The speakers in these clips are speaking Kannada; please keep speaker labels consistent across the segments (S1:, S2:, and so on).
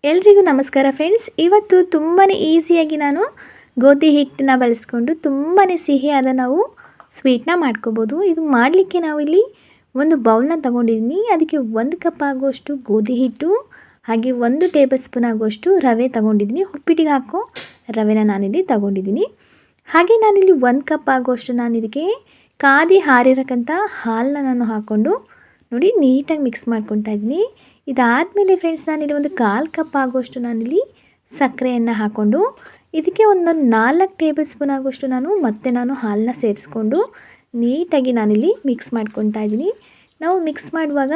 S1: ಎಲ್ರಿಗೂ ನಮಸ್ಕಾರ ಫ್ರೆಂಡ್ಸ್. ಇವತ್ತು ತುಂಬಾ ಈಸಿಯಾಗಿ ನಾನು ಗೋಧಿ ಹಿಟ್ಟನ್ನ ಬಳಸ್ಕೊಂಡು ತುಂಬಾ ಸಿಹಿಯಾದ ನಾವು ಸ್ವೀಟ್ನ ಮಾಡ್ಕೋಬೋದು. ಇದು ಮಾಡಲಿಕ್ಕೆ ನಾವು ಇಲ್ಲಿ ಒಂದು ಬೌಲ್ನ ತಗೊಂಡಿದ್ದೀನಿ. ಅದಕ್ಕೆ 1 ಕಪ್ ಆಗುವಷ್ಟು ಗೋಧಿ ಹಿಟ್ಟು ಹಾಗೆ 1 ಟೇಬಲ್ ಸ್ಪೂನ್ ಆಗುವಷ್ಟು ರವೆ ತಗೊಂಡಿದ್ದೀನಿ. ಉಪ್ಪಿಟ್ಟಿಗೆ ಹಾಕೋ ರವೆನ ನಾನಿಲ್ಲಿ ತಗೊಂಡಿದ್ದೀನಿ. ಹಾಗೆ ನಾನಿಲ್ಲಿ 1 ಕಪ್ ಆಗುವಷ್ಟು ನಾನು ಇದಕ್ಕೆ ಕಾದಿ ಹಾರಿರಕ್ಕಂಥ ಹಾಲನ್ನ ನಾನು ಹಾಕ್ಕೊಂಡು ನೋಡಿ ನೀಟಾಗಿ ಮಿಕ್ಸ್ ಮಾಡ್ಕೊತಾ ಇದ್ದೀನಿ. ಇದಾದಮೇಲೆ ಫ್ರೆಂಡ್ಸ್ ನಾನಿಲ್ಲಿ ಒಂದು 1/4 ಕಪ್ ಆಗುವಷ್ಟು ನಾನಿಲ್ಲಿ ಸಕ್ಕರೆಯನ್ನು ಹಾಕ್ಕೊಂಡು ಇದಕ್ಕೆ ಒಂದು 4 ಟೇಬಲ್ ಸ್ಪೂನ್ ಆಗುವಷ್ಟು ನಾನು ಹಾಲನ್ನ ಸೇರಿಸ್ಕೊಂಡು ನೀಟಾಗಿ ನಾನಿಲ್ಲಿ ಮಿಕ್ಸ್ ಮಾಡ್ಕೊತಾ ಇದ್ದೀನಿ. ನಾವು ಮಿಕ್ಸ್ ಮಾಡುವಾಗ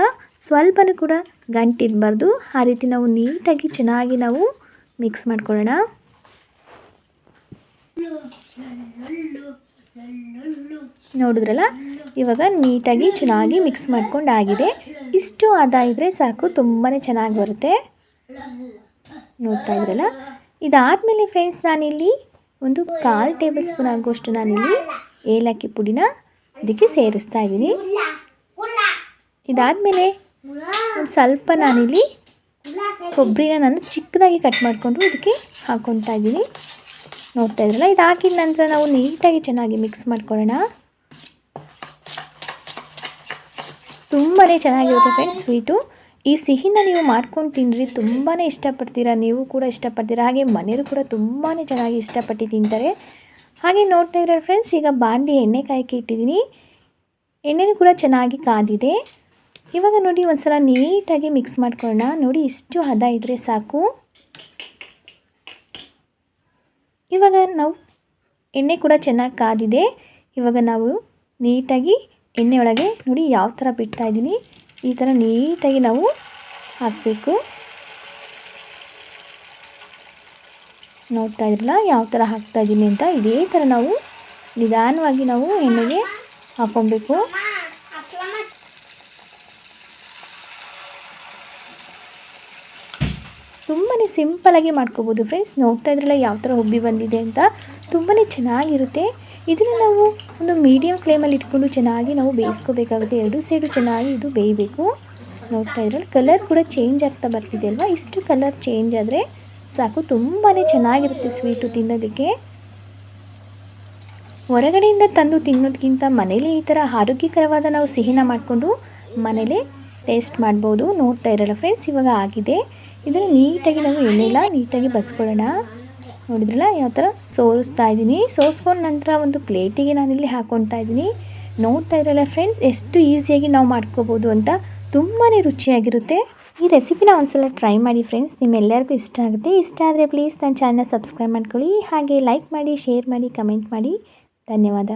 S1: ಸ್ವಲ್ಪನೂ ಕೂಡ ಗಂಟಿರಬಾರ್ದು. ಆ ರೀತಿ ನಾವು ನೀಟಾಗಿ ಚೆನ್ನಾಗಿ ನಾವು ಮಿಕ್ಸ್ ಮಾಡ್ಕೊಳ್ಳೋಣ. ನೋಡಿದ್ರಲ್ಲ, ಇವಾಗ ನೀಟಾಗಿ ಚೆನ್ನಾಗಿ ಮಿಕ್ಸ್ ಮಾಡ್ಕೊಂಡು ಆಗಿದೆ. ಇಷ್ಟು ಹದ ಇದ್ದರೆ ಸಾಕು, ತುಂಬಾ ಚೆನ್ನಾಗಿ ಬರುತ್ತೆ. ನೋಡ್ತಾ ಇದ್ರಲ್ಲ, ಇದಾದಮೇಲೆ ಫ್ರೆಂಡ್ಸ್ ನಾನಿಲ್ಲಿ ಒಂದು 1/4 ಟೇಬಲ್ ಸ್ಪೂನ್ ಆಗುವಷ್ಟು ನಾನಿಲ್ಲಿ ಏಲಕ್ಕಿ ಪುಡಿನ ಇದಕ್ಕೆ ಸೇರಿಸ್ತಾ ಇದ್ದೀನಿ. ಇದಾದಮೇಲೆ ಒಂದು ಸ್ವಲ್ಪ ನಾನಿಲ್ಲಿ ಕೊಬ್ಬರಿನ ನಾನು ಚಿಕ್ಕದಾಗಿ ಕಟ್ ಮಾಡಿಕೊಂಡು ಇದಕ್ಕೆ ಹಾಕ್ಕೊತಾ ಇದ್ದೀನಿ. ನೋಡ್ತಾ ಇದ್ರಲ್ಲ, ಇದು ಹಾಕಿದ ನಂತರ ನಾವು ನೀಟಾಗಿ ಚೆನ್ನಾಗಿ ಮಿಕ್ಸ್ ಮಾಡ್ಕೊಳ್ಳೋಣ. ತುಂಬಾ ಚೆನ್ನಾಗಿರುತ್ತೆ ಫ್ರೆಂಡ್ಸ್ ಸ್ವೀಟು. ಈ ಸಿಹಿನ ನೀವು ಮಾಡ್ಕೊಂಡು ತಿನ್ನಿರಿ, ತುಂಬಾ ಇಷ್ಟಪಡ್ತೀರಾ, ನೀವು ಕೂಡ ಇಷ್ಟಪಡ್ತೀರಾ. ಹಾಗೆ ಮನೆಯವರು ಕೂಡ ತುಂಬಾ ಚೆನ್ನಾಗಿ ಇಷ್ಟಪಟ್ಟು ತಿಂತಾರೆ. ಹಾಗೆ ನೋಡ್ತಾ ಇದ್ರೆ ಫ್ರೆಂಡ್ಸ್, ಈಗ ಬಾಣಲಿ ಎಣ್ಣೆ ಕಾಯಕ್ಕೆ ಇಟ್ಟಿದ್ದೀನಿ. ಎಣ್ಣೆನೂ ಕೂಡ ಚೆನ್ನಾಗಿ ಕಾದಿದೆ. ಇವಾಗ ನೋಡಿ ಒಂದು ಸಲ ನೀಟಾಗಿ ಮಿಕ್ಸ್ ಮಾಡ್ಕೊಳ್ಳೋಣ. ನೋಡಿ ಇಷ್ಟು ಹದ ಇದ್ದರೆ ಸಾಕು. ಇವಾಗ ನಾವು ಎಣ್ಣೆ ಕೂಡ ಚೆನ್ನಾಗಿ ಕಾದಿದೆ. ಇವಾಗ ನಾವು ನೀಟಾಗಿ ಎಣ್ಣೆ ಒಳಗೆ ನೋಡಿ ಯಾವ ಥರ ಬಿಡ್ತಾ ಇದ್ದೀನಿ, ಈ ಥರ ನೀಟಾಗಿ ನಾವು ಹಾಕಬೇಕು. ನೋಡ್ತಾ ಇದ್ರಲ್ಲ ಯಾವ ಥರ ಹಾಕ್ತಾ ಇದ್ದೀನಿ ಅಂತ. ಇದೇ ಥರ ನಾವು ನಿಧಾನವಾಗಿ ನಾವು ಎಣ್ಣೆಗೆ ಹಾಕ್ಕೊಬೇಕು. ತುಂಬಾ ಸಿಂಪಲಾಗಿ ಮಾಡ್ಕೋಬೋದು ಫ್ರೆಂಡ್ಸ್. ನೋಡ್ತಾ ಇದ್ರಲ್ಲ ಯಾವ ಥರ ಉಬ್ಬಿ ಬಂದಿದೆ ಅಂತ, ತುಂಬಾ ಚೆನ್ನಾಗಿರುತ್ತೆ. ಇದನ್ನು ನಾವು ಒಂದು ಮೀಡಿಯಮ್ ಫ್ಲೇಮಲ್ಲಿ ಇಟ್ಕೊಂಡು ಚೆನ್ನಾಗಿ ನಾವು ಬೇಯಿಸ್ಕೋಬೇಕಾಗುತ್ತೆ. 2 ಸೈಡು ಚೆನ್ನಾಗಿ ಇದು ಬೇಯಬೇಕು. ನೋಡ್ತಾ ಇದ್ರಲ್ಲ, ಕಲರ್ ಕೂಡ ಚೇಂಜ್ ಆಗ್ತಾ ಬರ್ತಿದೆ ಅಲ್ವಾ. ಇಷ್ಟು ಕಲರ್ ಚೇಂಜ್ ಆದರೆ ಸಾಕು, ತುಂಬಾ ಚೆನ್ನಾಗಿರುತ್ತೆ ಸ್ವೀಟು ತಿನ್ನೋದಕ್ಕೆ. ಹೊರಗಡೆಯಿಂದ ತಂದು ತಿನ್ನೋದಕ್ಕಿಂತ ಮನೇಲಿ ಈ ಥರ ಆರೋಗ್ಯಕರವಾದ ನಾವು ಸಿಹಿನ ಮಾಡಿಕೊಂಡು ಮನೇಲೇ ಟೇಸ್ಟ್ ಮಾಡ್ಬೋದು. ನೋಡ್ತಾ ಇರಲ್ಲ ಫ್ರೆಂಡ್ಸ್, ಇವಾಗ ಆಗಿದೆ. ಇದನ್ನು ನೀಟಾಗಿ ನಾವು ಎಣ್ಣೆಲ್ಲ ನೀಟಾಗಿ ಬಸ್ಕೊಳ್ಳೋಣ. ನೋಡಿದ್ರಲ್ಲ ಯಾವ ಥರ ಸೋರಿಸ್ತಾ ಇದ್ದೀನಿ. ಸೋಸ್ಕೊಂಡ ನಂತರ ಒಂದು ಪ್ಲೇಟಿಗೆ ನಾನಿಲ್ಲಿ ಹಾಕ್ಕೊತಾ ಇದ್ದೀನಿ. ನೋಡ್ತಾ ಇರಲ್ಲ ಫ್ರೆಂಡ್ಸ್, ಎಷ್ಟು ಈಸಿಯಾಗಿ ನಾವು ಮಾಡ್ಕೋಬೋದು ಅಂತ. ತುಂಬಾ ರುಚಿಯಾಗಿರುತ್ತೆ. ಈ ರೆಸಿಪಿನ ಒಂದ್ಸಲ ಟ್ರೈ ಮಾಡಿ ಫ್ರೆಂಡ್ಸ್, ನಿಮ್ಮೆಲ್ಲರಿಗೂ ಇಷ್ಟ ಆಗುತ್ತೆ. ಇಷ್ಟ ಆದರೆ ಪ್ಲೀಸ್ ನನ್ನ ಚಾನಲ್ನ ಸಬ್ಸ್ಕ್ರೈಬ್ ಮಾಡ್ಕೊಳ್ಳಿ. ಹಾಗೆ ಲೈಕ್ ಮಾಡಿ, ಶೇರ್ ಮಾಡಿ, ಕಮೆಂಟ್ ಮಾಡಿ. ಧನ್ಯವಾದ.